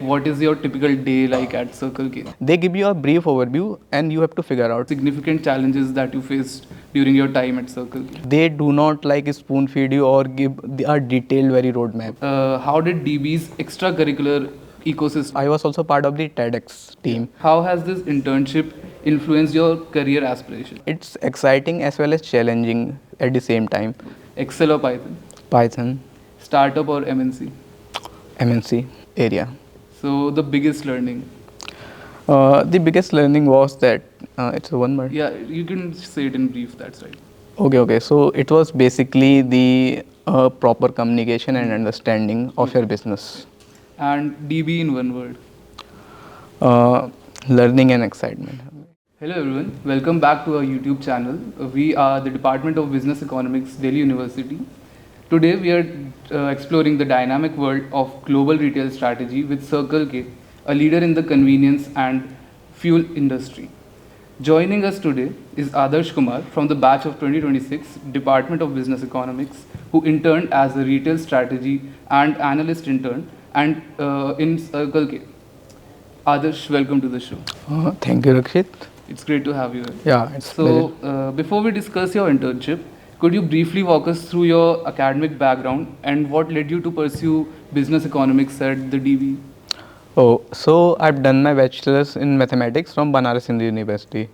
What is your typical day like at Circle K? They give you a brief overview and you have to figure out. Significant challenges that you faced during your time at Circle K. They do not like spoon feed you or give a detailed very roadmap. How did DB's extracurricular ecosystem? I was also part of the TEDx team. How has this internship influenced your career aspiration? It's exciting as well as challenging at the same time. Excel or Python? Python, Startup or MNC? MNC area. So the biggest learning. The biggest learning was that it's one word. Yeah, you can say it in brief. That's right. Okay. So it was basically the proper communication and understanding of your business. And DB in one word. Learning and excitement. Hello everyone, welcome back to our YouTube channel. We are the Department of Business Economics, Delhi University. Today we are exploring the dynamic world of global retail strategy with Circle K, a leader in the convenience and fuel industry. Joining us today is Adarsh Kumar from the batch of 2026 Department of Business Economics, who interned as a retail strategy and analyst intern and in Circle K. Adarsh, welcome to the show. Thank you, Rakshit. It's great to have you here. Yeah, it's So, before we discuss your internship, could you briefly walk us through your academic background and what led you to pursue business economics at the DBE? Oh, so I've done my bachelor's in mathematics from Banaras Hindu University,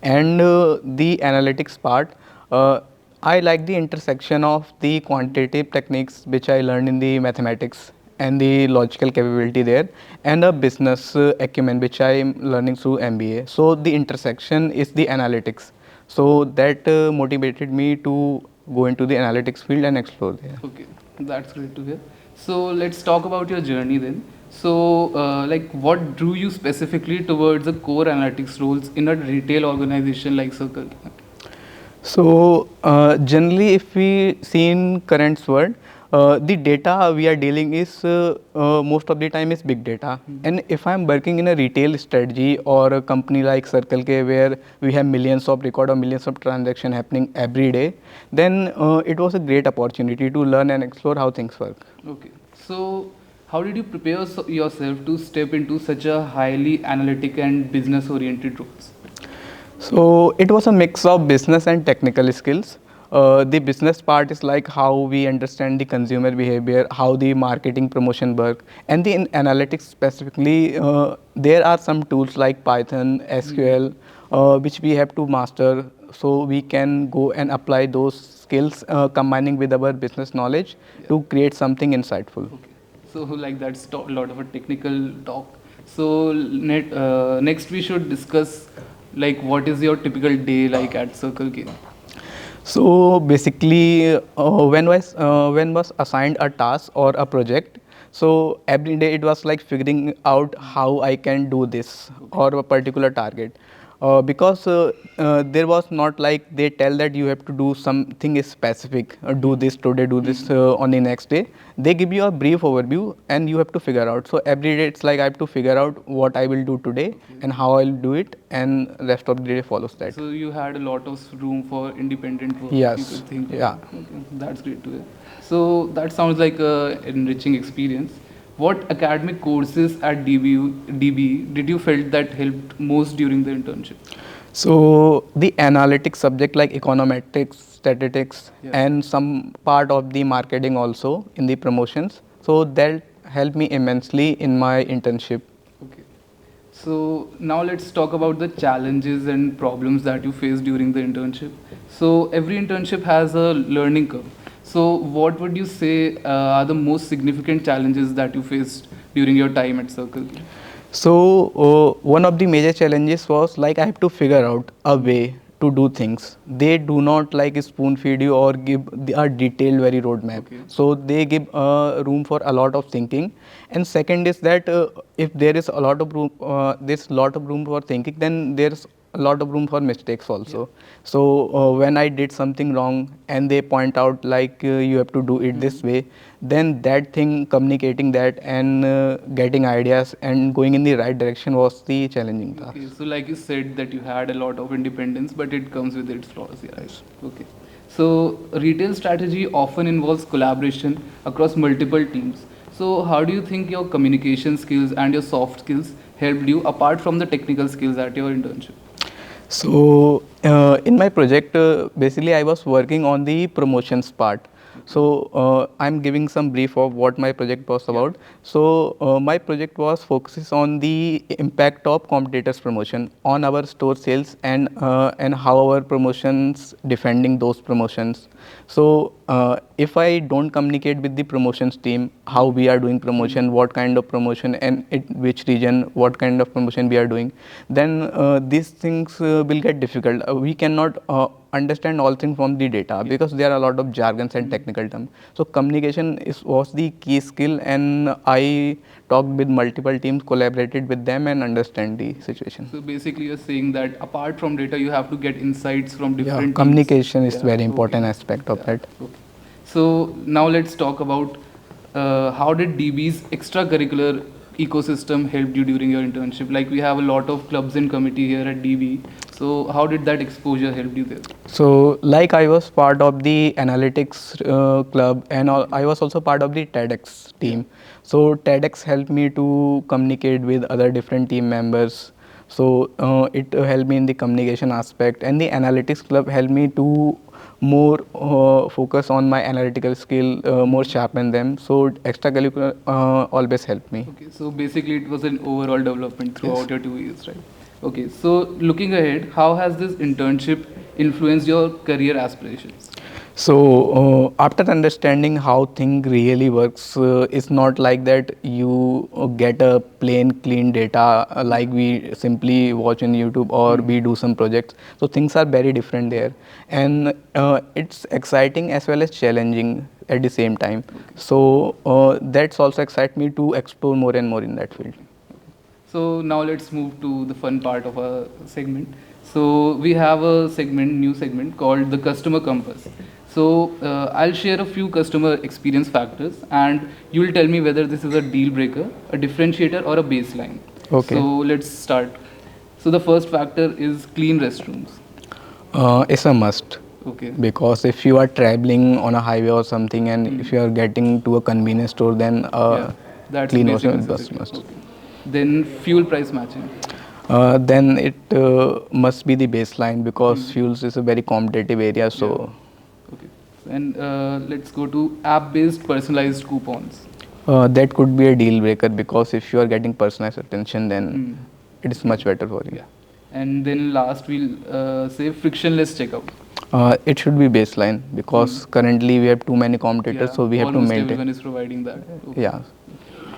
and the analytics part. I like the intersection of the quantitative techniques which I learned in the mathematics and the logical capability there, and the business acumen which I am learning through MBA. So the intersection is the analytics. So that motivated me to go into the analytics field and explore there. Okay, that's great to hear. So, let's talk about your journey then. So, what drew you specifically towards the core analytics roles in a retail organization like Circle? So generally, if we see in current world, the data we are dealing is most of the time is big data. And if I'm working in a retail strategy or a company like Circle K where we have millions of record or millions of transaction happening every day, then it was a great opportunity to learn and explore how things work. Okay, so how did you prepare yourself to step into such a highly analytic and business oriented roles? So it was a mix of business and technical skills. The business part is like how we understand the consumer behavior, how the marketing promotion work, and the analytics specifically. There are some tools like Python, SQL, which we have to master, so we can go and apply those skills, combining with our business knowledge to create something insightful. Okay. So, like that's a lot of a technical talk. So, next we should discuss like what is your typical day like at Circle K? So basically, when was assigned a task or a project, so every day it was like figuring out how I can do this or a particular target. Because there was not like they tell that you have to do something specific, do this today, do this on the next day. They give you a brief overview and you have to figure out. So every day it's like I have to figure out what I will do today and how I'll do it, and rest of the day follows that. So you had a lot of room for independent work. Yes. You could think. Yeah. Okay. That's great to hear. So that sounds like a enriching experience. What academic courses at DBE did you felt that helped most during the internship? So the analytics subject like econometrics, statistics, and some part of the marketing also in the promotions. So that helped me immensely in my internship. Okay. So now let's talk about the challenges and problems that you faced during the internship. So every internship has a learning curve. So what would you say are the most significant challenges that you faced during your time at Circle K? So one of the major challenges was like I have to figure out a way to do things. They do not like spoon feed you or give a detailed very roadmap. Okay. So they give room for a lot of thinking. And second is that if there is a lot of room, there's a lot of room for thinking, then there's a lot of room for mistakes also. So when I did something wrong and they point out like you have to do it this way, then that thing, communicating that and getting ideas and going in the right direction was the challenging task. Okay, so like you said that you had a lot of independence, but it comes with its flaws. Yeah. Okay. So retail strategy often involves collaboration across multiple teams. So So, how do you think your communication skills and your soft skills helped you apart from the technical skills at your internship? So in my project, basically I was working on the promotions part. So I'm giving some brief of what my project was about. So my project was focuses on the impact of competitors promotion on our store sales and how our promotions defending those promotions. So if I don't communicate with the promotions team how we are doing promotion, what kind of promotion and in which region, what kind of promotion we are doing, then these things will get difficult. We cannot understand all things from the data because there are a lot of jargons and technical terms. So communication was the key skill, and I talked with multiple teams, collaborated with them, and understand the situation. So basically, you're saying that apart from data, you have to get insights from different teams. Communication is very Okay. important aspect of that. Okay. So now let's talk about how did DB's extracurricular ecosystem helped you during your internship? Like we have a lot of clubs and committee here at DB. So how did that exposure help you there? So, like I was part of the analytics club, and I was also part of the TEDx team. So, TEDx helped me to communicate with other different team members. So, it helped me in the communication aspect, and the analytics club helped me to more focus on my analytical skill, more sharpen them. So, extracurricular always helped me. Okay, so basically it was an overall development throughout your 2 years, right? Okay, so looking ahead, how has this internship influenced your career aspirations? So after understanding how thing really works, it's not like that you get a plain clean data like we simply watch on YouTube or we do some projects. So things are very different there, and it's exciting as well as challenging at the same time. So that's also excite me to explore more and more in that field. So now let's move to the fun part of our segment. So we have a segment, new segment called the Customer Compass. So I'll share a few customer experience factors, and you will tell me whether this is a deal breaker, a differentiator, or a baseline. Okay. So let's start. So the first factor is clean restrooms. It's a must. Okay. Because if you are traveling on a highway or something, and if you are getting to a convenience store, then That's clean basic washroom is necessity. must. Okay. Then fuel price matching. Then it must be the baseline because fuels is a very competitive area. So Okay. And let's go to app-based personalized coupons. that could be a deal breaker because if you are getting personalized attention, then it is much better for you. Yeah. And then last we'll say frictionless checkout. It should be baseline because currently we have too many competitors, so we have to almost maintain. everyone is providing that. Okay. Yeah.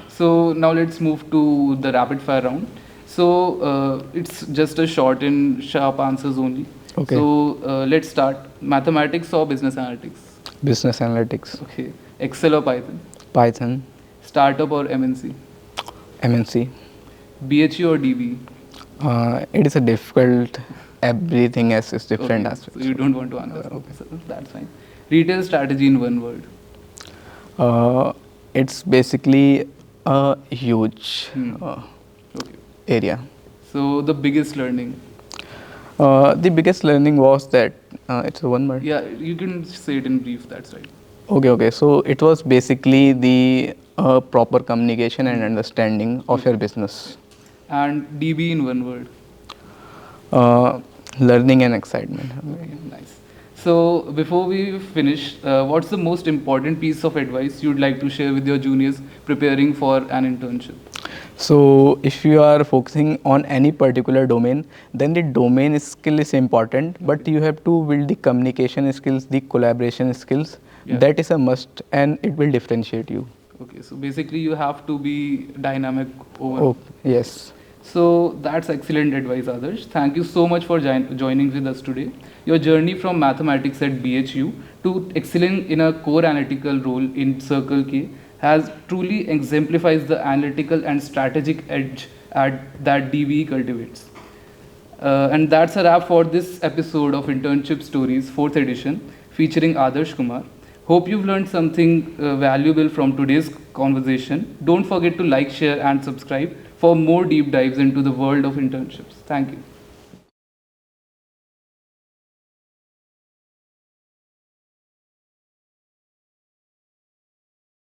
So now let's move to the rapid fire round. So it's just a short and sharp answers only. Okay. So let's start. Mathematics or business analytics? Business analytics, Okay. Excel or Python? Python, Startup or MNC? MNC. BHE or DBE? It is a difficult. Everything else is different Okay, aspects. so you don't want to answer. Okay, so that's fine. Retail strategy in one word. It's basically a huge Okay. area. So the biggest learning. The biggest learning was that it's a one word. Yeah, you can say it in brief. That's right. Okay. So it was basically the proper communication and understanding of your business. And DB in one word. Learning and excitement. Okay, nice. So before we finish, what's the most important piece of advice you'd like to share with your juniors preparing for an internship? So if you are focusing on any particular domain, then the domain skill is important, but you have to build the communication skills, the collaboration skills. Yeah. That is a must, and it will differentiate you. Okay, so basically you have to be dynamic over. Oh, yes. So that's excellent advice, Adarsh. Thank you so much for joining with us today. Your journey from mathematics at BHU to excelling in a core analytical role in Circle K has truly exemplifies the analytical and strategic edge that DBE cultivates. And that's a wrap for this episode of Internship Stories, 4th edition, featuring Adarsh Kumar. Hope you've learned something valuable from today's conversation. Don't forget to like, share, and subscribe for more deep dives into the world of internships. Thank you.